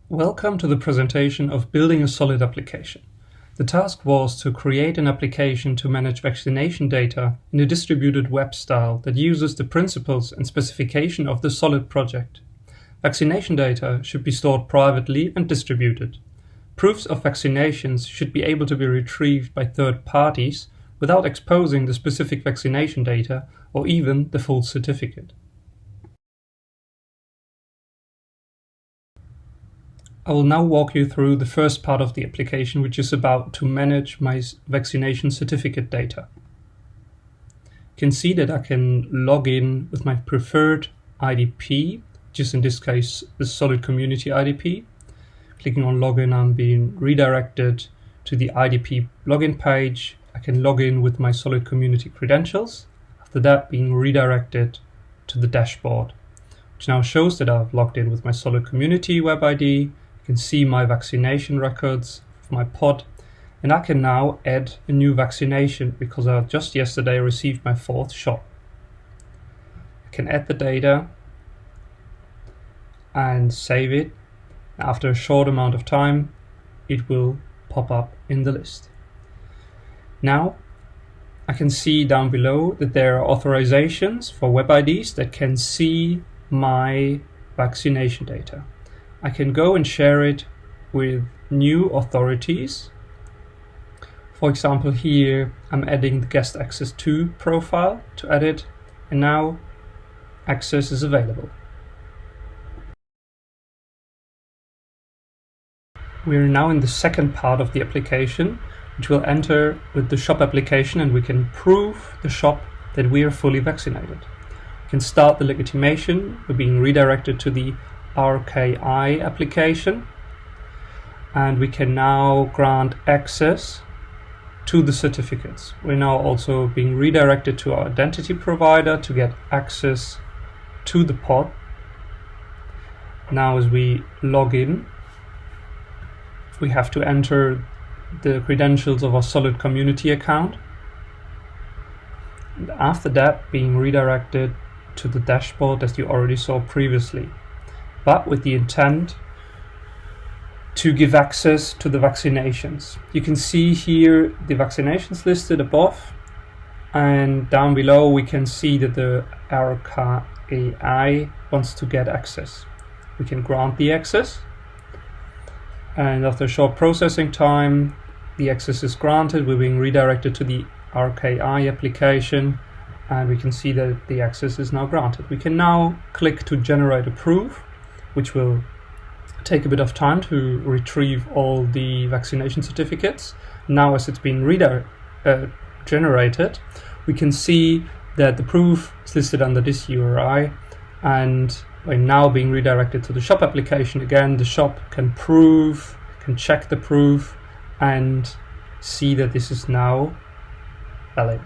Welcome to the presentation of building a solid application. The task was to create an application to manage vaccination data in a distributed web style that uses the principles and specification of the solid project. Vaccination data should be stored privately and distributed. Proofs of vaccinations should be able to be retrieved by third parties without exposing the specific vaccination data or even the full certificate. I will now walk you through the first part of the application, which is about to manage my vaccination certificate data. You can see that I can log in with my preferred IDP, which is in this case the solid community IDP. Clicking on login, I'm being redirected to the IDP login page. I can log in with my solid community credentials. After that, being redirected to the dashboard, which now shows that I've logged in with my solid community web ID. I can see my vaccination records of my pod, and I can now add a new vaccination because I just yesterday received my 4th shot. I can add the data and save it. After a short amount of time, it will pop up in the list. Now, I can see down below that there are authorizations for web IDs that can see my vaccination data. I can go and share it with new authorities. For example, here I'm adding the guest access to profile to edit, and now access is available. We are now in the second part of the application, which will enter with the shop application, and we can prove the shop that we are fully vaccinated. We can start the legitimation. We're being redirected to the RKI application, and we can now grant access to the certificates. We're now also being redirected to our identity provider to get access to the pod. Now as we log in, we have to enter the credentials of our solid community account, and after that being redirected to the dashboard as you already saw previously, but with the intent to give access to the vaccinations. You can see here the vaccinations listed above, and down below we can see that the RKI wants to get access. We can grant the access, and after a short processing time, the access is granted. We're being redirected to the RKI application, and we can see that the access is now granted. We can now click to generate a proof, which will take a bit of time to retrieve all the vaccination certificates. Now as it's been generated, we can see that the proof is listed under this URI, and by now being redirected to the shop application again, the shop can check the proof and see that this is now valid.